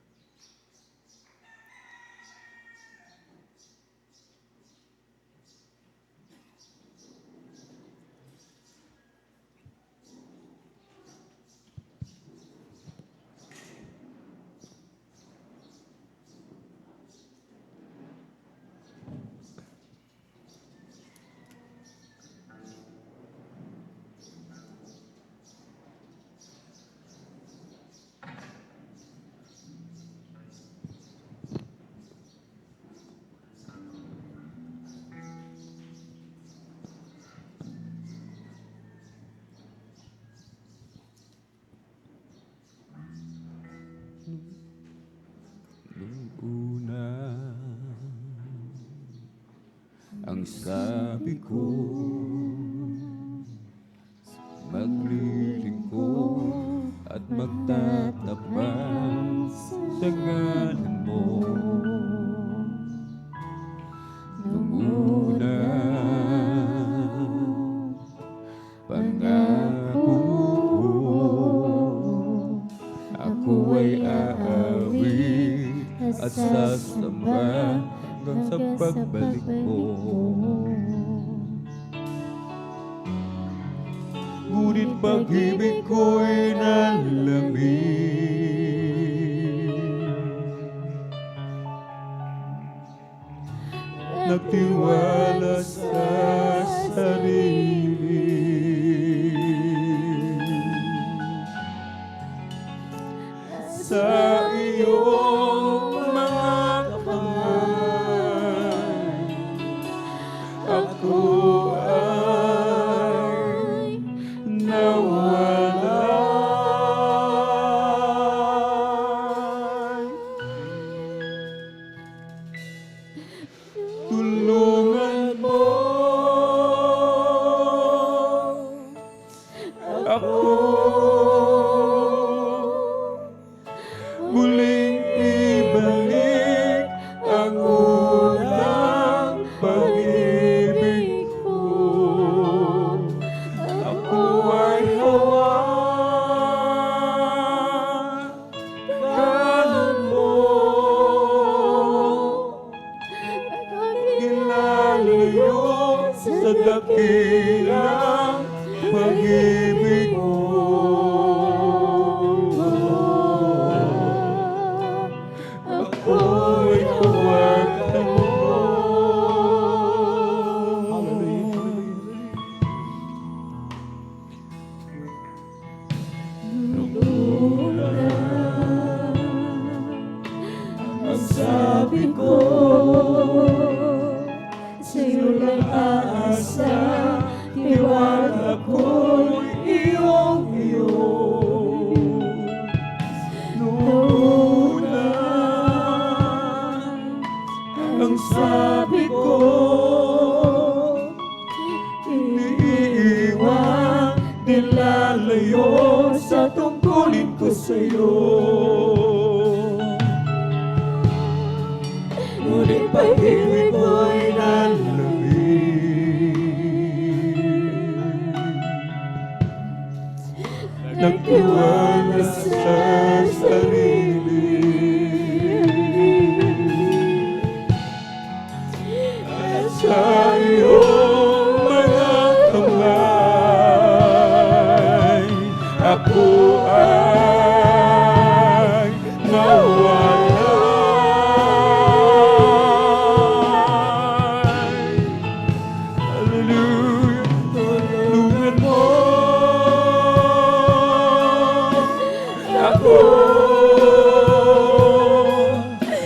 Una, ang sabi ko, maglilingkod at magtatapat sa ngalan mo. Nung una, pangako ako ay aawit at sasamba hanggang sa pagbalik mo. Ngunit pag-ibig ko'y nalamig, nagtiwala sa sarili. Sa iyong mga kamay, ako ay nawala. Tulungan mo ako muling ibalik ang unang pag-ibig ko. Ako ay hawakan mo, kilalayo sa dakilang pag-ibig mo. Ako'y hawakan mo. Nung una, ang sabi ko, sa'yo lang aasa, tiwala ko'y iyong-iyo. sa'yo. Ngunit pag-ibig mo'y nalamig. Nagtiwala sa sarili at sa iyong mga kamay ako ay nawalay. Hallelujah, tulungan mo ako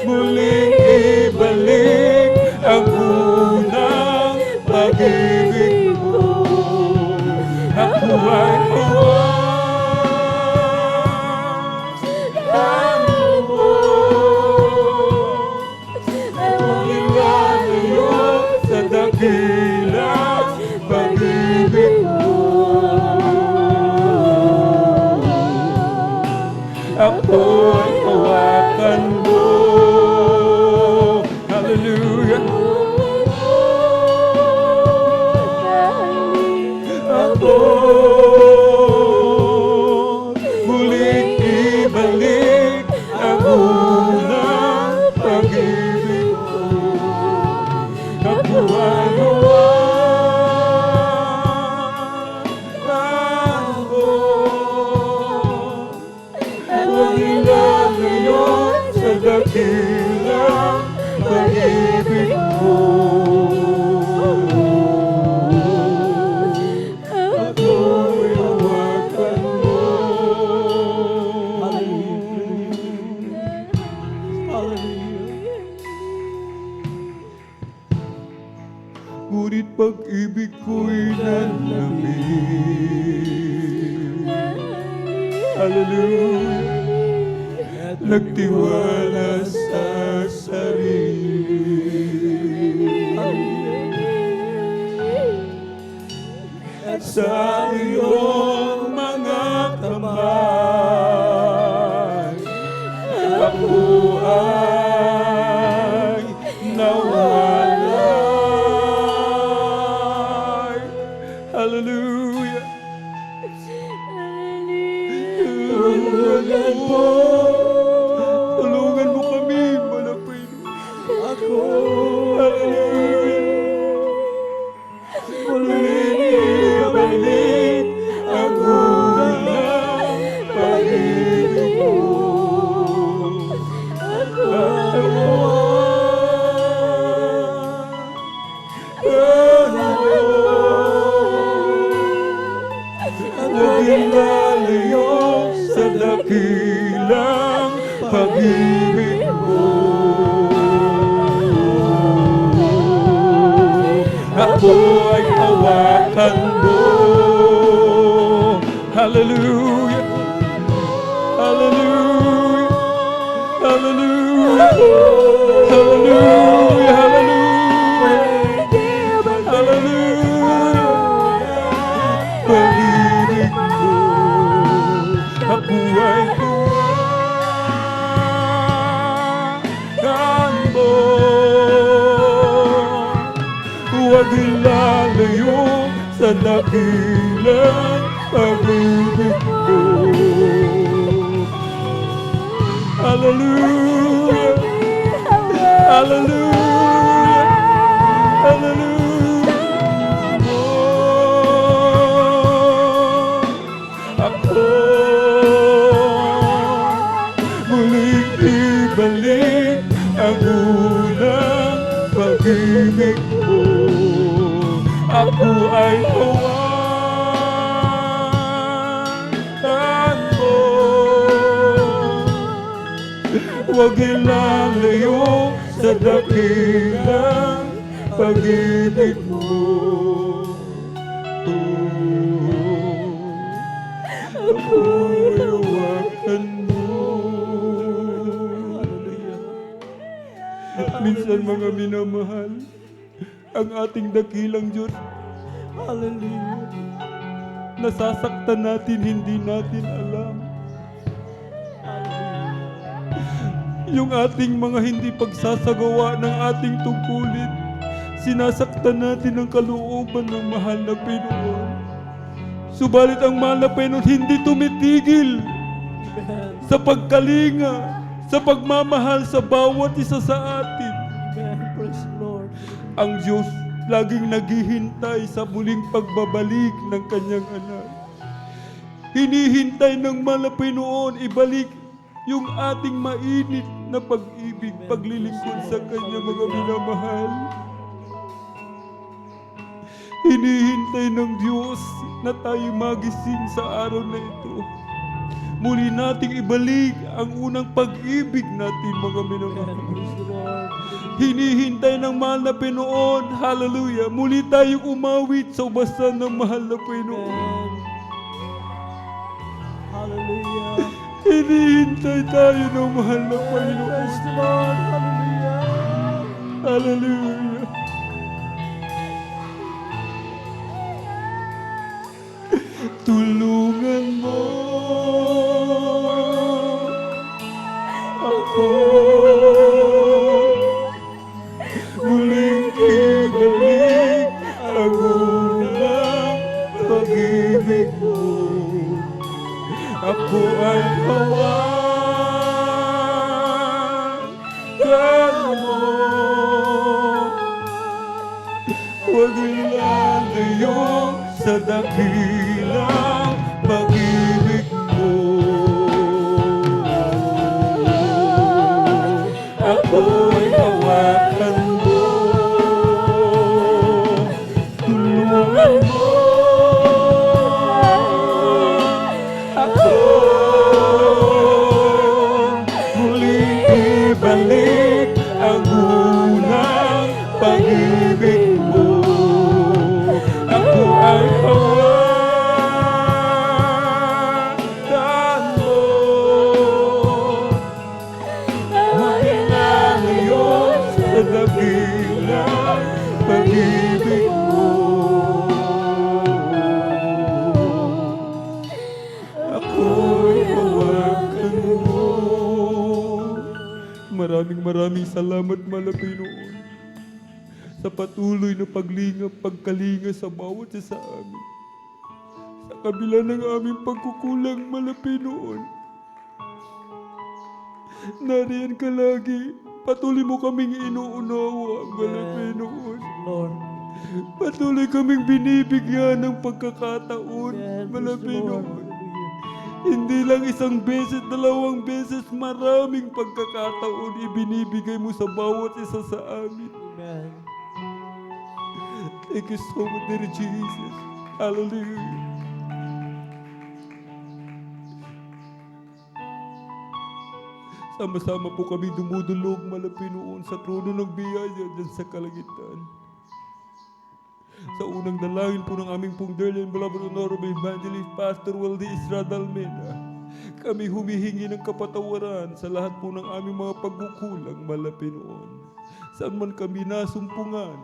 muling ibalik ang unang pag-ibig mo. Ako ay hawakan mo. Huwag ilalayo sa dakilang pag-ibig mo. Ako ay hawakan mo. Hallelujah. Ako muling ibalik ang unang pag-ibig ko. Ako ay hawakan mo. Huwag ilalayo sa dakilang pag-ibig mo. Ako'y hawakan mo. Hallelujah. Ngunit pag-ibig ko'y nalamig. Hallelujah. Nagtiwala sa sarili at sa iyong mga kamay ako ay nawalay. Hallelujah. Tulungan mo. Tulungan mo kami, malapit. Ako. Hallelujah. Muling ibalik ang unang pag-ibig mo. Ako ay huwag ilalayo sa dakilang pag-ibig mo. Ako ay hawakan mo. Hallelujah. Hallelujah. Hallelujah. Hallelujah. Hallelujah. Hallelujah. Pag-ibig mo. Ako ay hawakan mo. Huwag ilalayo sa dakilang pag-ibig mo. Hallelujah. Hallelujah. Hallelujah. Ako muling ibalik ang unang pag-ibig mo. Ako ay hawakan mo. Huwag ilalayo sa dakilang pag-ibig mo. Ako'y hawakan mo. Minsan mga minamahal, ang ating dakilang Diyos, hallelujah, nasasaktan natin, hindi natin alam. yung ating mga hindi pagsasagawa ng ating tungkulin. Sinasaktan natin ang kalooban ng mahal na Panginoon. Subalit ang mahal na Panginoon hindi tumitigil sa pagkalinga, sa pagmamahal sa bawat isa sa atin. Praise the Lord. Ang Diyos laging naghihintay sa muling pagbabalik ng kanyang anak. Hinihintay ng mahal na Panginoon ibalik yung ating mainit na pag-ibig, paglilingkod sa kanya, mga minamahal. Hinihintay ng Diyos na tayo magising sa araw na ito. Muli nating ibalik ang unang pag-ibig natin, mga minamahal. Praise the Lord. Hinihintay ng mahal na Panginoon, hallelujah, muli tayong umawit sa ubasan ng mahal na Panginoon. Hallelujah. Hinihintay tayo ng mahal na Panginoon. Praise the Lord. Hallelujah. Hallelujah. Tulungan mo ako muling ibalik ang unang pag-ibig mo. Ako ay hawakan mo. Huwag ilalayo sa dakilang pag-ibig mo. Ako'y hawakan mo. Tulungan mo ako muling ibalik ang unang pag-ibig mo. Ako ay hawakan mo. Huwag ilalayo sa dakilang pag-ibig mo. Ako'y hawakan mo. Maraming salamat, mahal na Panginoon, sa patuloy na pagkalinga sa bawat isa sa amin. Sa kabila ng aming pagkukulang, mahal na Panginoon, nariyan ka lagi. Patuloy mo kaming inuunawa, mahal na Panginoon. Lord. Patuloy kaming binibigyan ng pagkakataon, Amen. mahal na Praise the Lord. Panginoon. Hallelujah. Hindi lang isang beses, dalawang beses, maraming pagkakataon ibinibigay mo sa bawat isa sa amin. Amen. Thank you so much, dear Jesus. Hallelujah. Sama-sama po kami dumudulog, mahal na Panginoon, sa trono ng biyaya dyan sa kalangitan. Sa unang dalangin po ng aming pong dearly and beloved honorable evangelist Pastor Waldy Estrada Almeida, kami humihingi ng kapatawaran sa lahat po ng aming mga pagkukulang, mahal na Panginoon. Saan man kami nasumpungan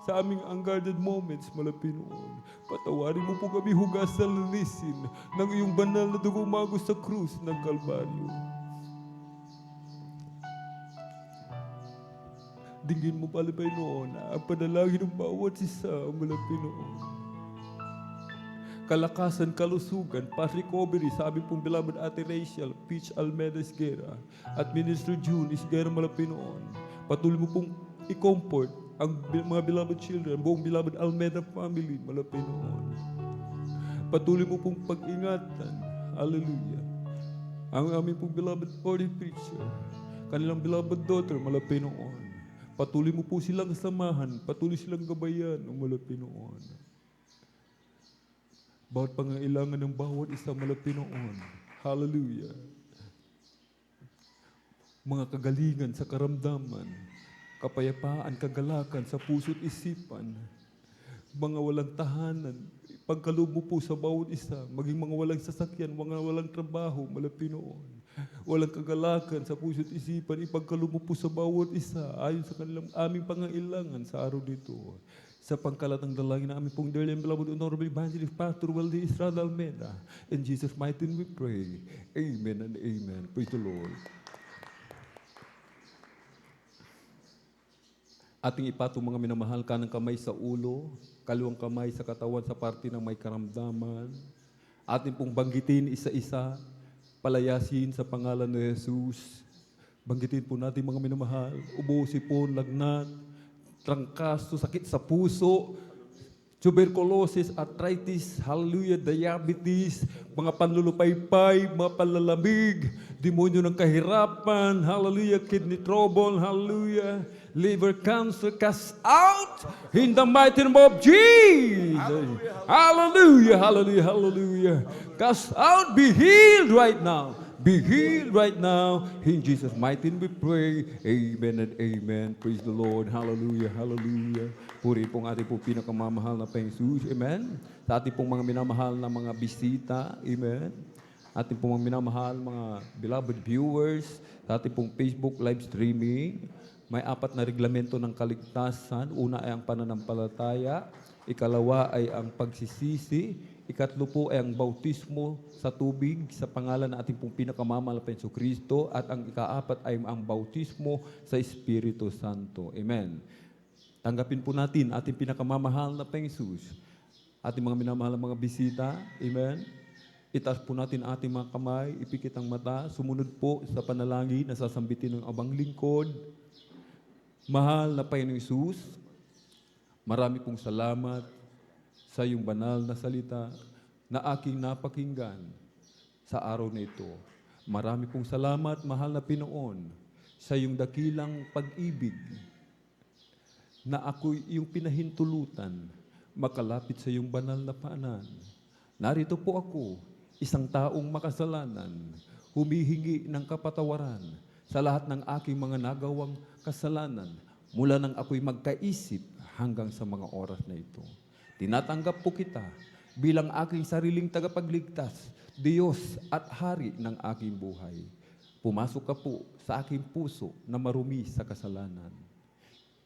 sa aming unguarded moments, mahal na Panginoon, patawarin mo po kami hugasan linisin ng iyong banal na dugong magos sa krus ng Kalbaryo. Dinggin mo pala, Panginoon, ang panalangin ng bawat isa, mahal na Panginoon. Kalakasan, kalusugan, pa-recovery sa aming pong beloved Ate Rachel, Peach Almeida Esguera, at Minister June Esguera, mahal na Panginoon. Patuloy mo pong i-comfort ang mga beloved children, buong beloved Almeida family, mahal na Panginoon. Patuloy mo pong pag-ingatan, hallelujah, ang aming pong beloved Orly Preacher, kanilang beloved daughter, mahal na Panginoon. Patuloy mo po silang samahan, patuloy silang gabayan, mahal na Panginoon. Bawat pangailangan ng bawat isa, mahal na Panginoon. Hallelujah. Mga kagalingan sa karamdaman, kapayapaan, kagalakan sa puso't isipan, mga walang tahanan, pagkaloob mo po sa bawat isa, maging mga walang sasakyan, mga walang trabaho, mahal na Panginoon. Walang kagalakan sa puso't isipan, ipagkaloob mo po sa bawat isa ayon sa kanilang aming pangailangan sa araw dito. Sa pangkalatang dalangin na aming pong dearly and beloved honorable evangelist Pastor Waldy Estrada Almeida. In Jesus' mighty name we pray. Amen and amen. Praise the Lord. Ating ipatong mga minamahal ka ng kamay sa ulo, kaliwang kamay sa katawan sa parte ng may karamdaman. Ating pong banggitin isa-isa, palayasin sa pangalan ni Jesus. Banggitin po natin mga minamahal, ubo, sipon, lagnat, trangkaso, sakit sa puso, tuberculosis, arthritis, hallelujah, diabetes, mga panlulupaypay, mga panlalamig, demonyo ng kahirapan, hallelujah, kidney trouble, hallelujah, liver cancer, cast out in the mighty name of Jesus. Hallelujah, hallelujah, hallelujah. Cast out, be healed right now. Be healed right now. In Jesus' mighty name we pray. Amen and amen. Praise the Lord. Hallelujah, hallelujah. Puri pong ating po pinakamamahal na Panginoon. Amen. Sa ating pong mga minamahal na mga bisita. Amen. Ating pong mga minamahal mga beloved viewers. Sa ating pong Facebook live streaming. May 4 na reglamento ng kaligtasan. Una ay ang pananampalataya. Ikalawa ay ang pagsisisi. Ikatlo po ay ang bautismo sa tubig sa pangalan ng ating pong pinakamamahal na Panginoon Kristo. At ang ika-4 ay ang bautismo sa Espiritu Santo. Amen. Tanggapin po natin ating pinakamamahal na Panginoon. Ating mga minamahal na mga bisita. Amen. Itaas po natin ating mga kamay, ipikit ang mata. Sumunod po sa panalangin na sasambitin ng abang lingkod. Mahal na Panginoong Isus, marami pong salamat sa iyong banal na salita na aking napakinggan sa araw na ito. Marami pong salamat, mahal na Pinoon, sa iyong dakilang pag-ibig na ako'y iyong pinahintulutan makalapit sa iyong banal na paanan. Narito po ako, isang taong makasalanan, humihingi ng kapatawaran sa lahat ng aking mga nagawang kasalanan mula nang ako'y magkaisip hanggang sa mga oras na ito. Tinatanggap po kita bilang aking sariling tagapagligtas, Diyos at Hari ng aking buhay. Pumasok ka po sa aking puso na marumi sa kasalanan.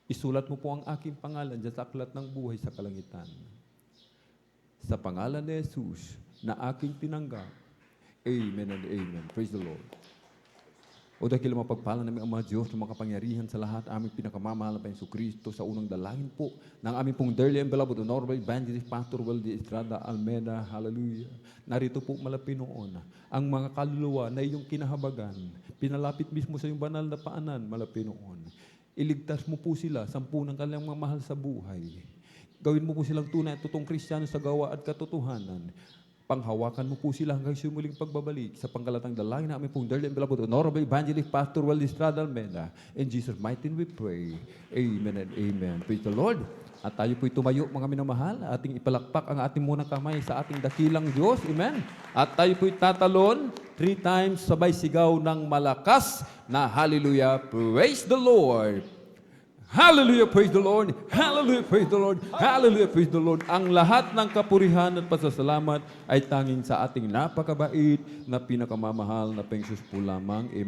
Isulat mo po ang aking pangalan dyan sa aklat ng buhay sa kalangitan. Sa pangalan ni Jesus na aking tinanggap. Amen and amen. Praise the Lord. O dahil mapagpala namin ang mga Diyos na makapangyarihan sa lahat, aming pinakamamahal na Panginoon Kristo sa unang dalangin po ng aming pong dearly and beloved Honorable Evangelist Pastor Waldy Estrada Almeida. Hallelujah. Narito po malapinoon ang mga kaluluwa na iyong kinahabagan. Pinalapit mismo sa iyong banal na paanan, malapinoon. Iligtas mo po sila, 10 ng kanilang mga mahal sa buhay. Gawin mo po silang tunay at totoong Kristiyano sa gawa at katotohanan. Panghawakan mo po sila hanggang sa muling pagbabalik sa pangkalatang dalangin na aming pong dearly and beloved Honorable Evangelist Pastor Waldy Estrada Almeida. In Jesus' mighty name we pray. Amen and amen. Praise the Lord. At tayo po'y tumayo, mga minamahal. Ating ipalakpak ang ating munang kamay sa ating dakilang Diyos. Amen. At tayo po'y tatalon 3 times sabay sigaw ng malakas na hallelujah. Praise the Lord. Hallelujah, praise the Lord. Hallelujah, praise the Lord. Hallelujah, praise the Lord. Ang lahat ng kapurihan at pasasalamat ay tanging sa ating napakabait na pinakamamahal na Panginoon po lamang. Amen.